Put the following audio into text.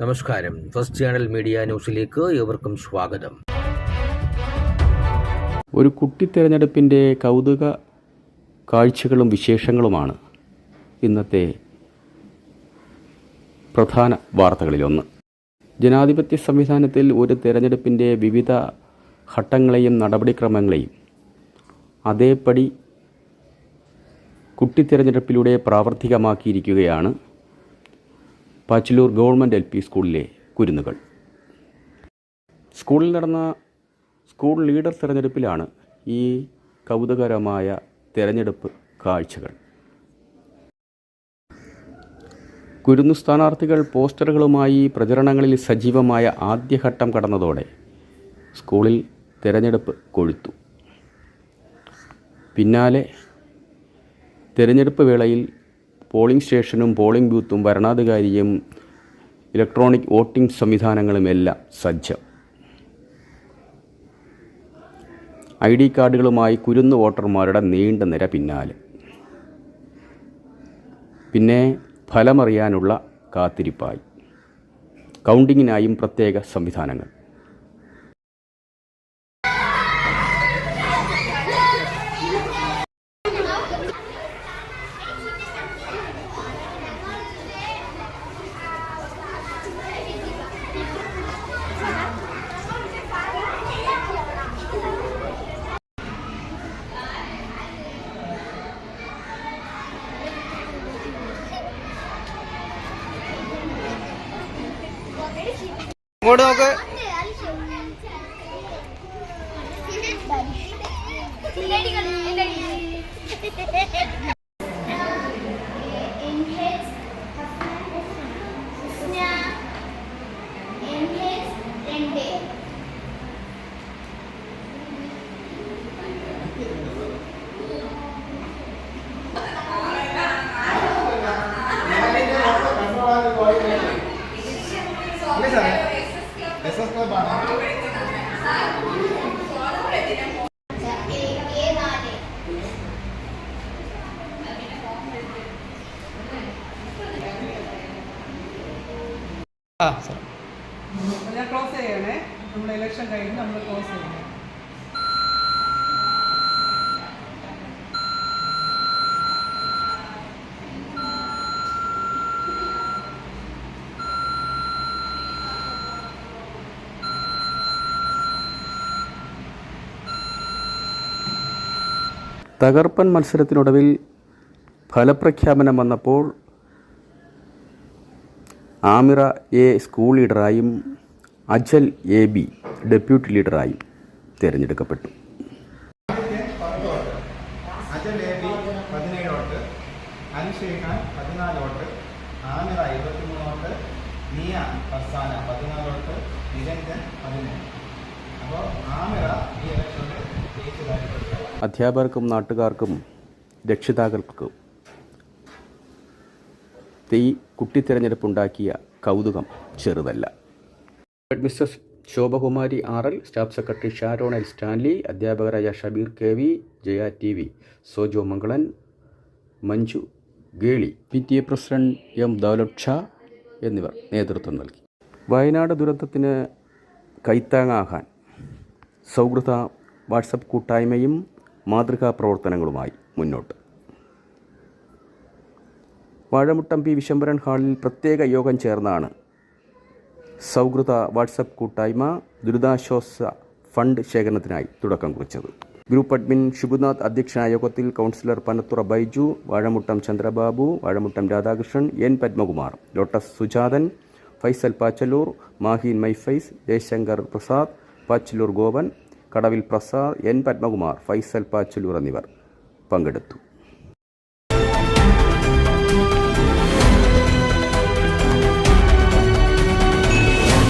നമസ്കാരം. First channel media ന്യൂസിലേക്ക് ഏവർക്കും സ്വാഗതം. ഒരു കുട്ടി തിരഞ്ഞെടുപ്പിൻ്റെ കൗതുക കാഴ്ചകളും വിശേഷങ്ങളുമാണ് ഇന്നത്തെ പ്രധാന വാർത്തകളിലൊന്ന്. ജനാധിപത്യ സംവിധാനത്തിൽ ഒരു തിരഞ്ഞെടുപ്പിൻ്റെ വിവിധ ഘട്ടങ്ങളെയും നടപടിക്രമങ്ങളെയും അതേപടി കുട്ടി തിരഞ്ഞെടുപ്പിലൂടെ പ്രാവർത്തികമാക്കിയിരിക്കുകയാണ് പാച്ചിലൂർ ഗവൺമെൻറ് LP സ്കൂളിലെ കുരുന്നുകൾ. സ്കൂളിൽ നടന്ന സ്കൂൾ ലീഡർ തിരഞ്ഞെടുപ്പിലാണ് ഈ കൗതുകകരമായ തിരഞ്ഞെടുപ്പ് കാഴ്ചകൾ. കുരുന്നു സ്ഥാനാർത്ഥികൾ പോസ്റ്ററുകളുമായി പ്രചരണങ്ങളിൽ സജീവമായ ആദ്യഘട്ടം കടന്നതോടെ സ്കൂളിൽ തിരഞ്ഞെടുപ്പ് കൊഴുത്തു. പിന്നാലെ തിരഞ്ഞെടുപ്പ് വേളയിൽ പോളിംഗ് സ്റ്റേഷനും പോളിംഗ് ബൂത്തും വരണാധികാരിയും ഇലക്ട്രോണിക് വോട്ടിംഗ് സംവിധാനങ്ങളുമെല്ലാം സജ്ജം. ID കാർഡുകളുമായി കുരുന്നു വോട്ടർമാരുടെ നീണ്ട നിര പിന്നാലെ. പിന്നെ ഫലമറിയാനുള്ള കാത്തിരിപ്പായി. കൗണ്ടിങ്ങിനായും പ്രത്യേക സംവിധാനങ്ങൾ. ഇങ്ങോട്ട് നോക്ക്. ഞാൻ ക്ലോസ് ചെയ്യണേ. നമ്മൾ ഇലക്ഷൻ കഴിഞ്ഞ് നമ്മൾ ക്ലോസ് ചെയ്യണേ. തകർപ്പൻ മത്സരത്തിനൊടുവിൽ ഫലപ്രഖ്യാപനം വന്നപ്പോൾ ആമിറ A സ്കൂൾ ലീഡറായും അജൽ AB ഡെപ്യൂട്ടി ലീഡറായും തിരഞ്ഞെടുക്കപ്പെട്ടു. Ajal AB 17 vote, Anshekhan 14 vote, Amira 23 vote, Niya Farsana 14 vote, Niranjan 17. അപ്പോൾ ആമിറ ഈ ഇലക്ഷനിൽ ജയിച്ചതായിട്ട്. അധ്യാപകർക്കും നാട്ടുകാർക്കും രക്ഷിതാക്കൾക്കും ഈ കുട്ടി തിരഞ്ഞെടുപ്പുണ്ടാക്കിയ കൗതുകം ചെറുതല്ല. Mrs Shobhakumari RL, staff secretary Sharon L Stanley, അധ്യാപകരായ Shabeer KV, Jaya TV, Sojo Mangalan, Manju Gely, PTA president M Daulat Shah എന്നിവർ നേതൃത്വം നൽകി. വയനാട് ദുരന്തത്തിന് കൈത്താങ്ങാകാൻ സൗഹൃദ വാട്സപ്പ് കൂട്ടായ്മയും മാതൃകാ പ്രവർത്തനങ്ങളുമായി മുന്നോട്ട്. വാഴമുട്ടം P വിശംബരൻ ഹാളിൽ പ്രത്യേക യോഗം ചേർന്നാണ് സൗഹൃദ വാട്സപ്പ് കൂട്ടായ്മ ദുരിതാശ്വാസ ഫണ്ട് ശേഖരണത്തിനായി തുടക്കം കുറിച്ചത്. ഗ്രൂപ്പ് അഡ്മിൻ ഷിബുനാഥ് അധ്യക്ഷനായ യോഗത്തിൽ councillor Panathura Baiju, Vazhamuttam Chandrababu, Vazhamuttam Radhakrishnan, N Padmakumar, lotus Sujathan, Faisal Pachalloor, Maheen മൈഫൈസ്, ജയശങ്കർ പ്രസാദ്, പാച്ചലൂർ ഗോപൻ, കടവിൽ പ്രസാദ്, N പത്മകുമാർ, ഫൈസൽ പാച്ചലൂർ എന്നിവർ പങ്കെടുത്തു.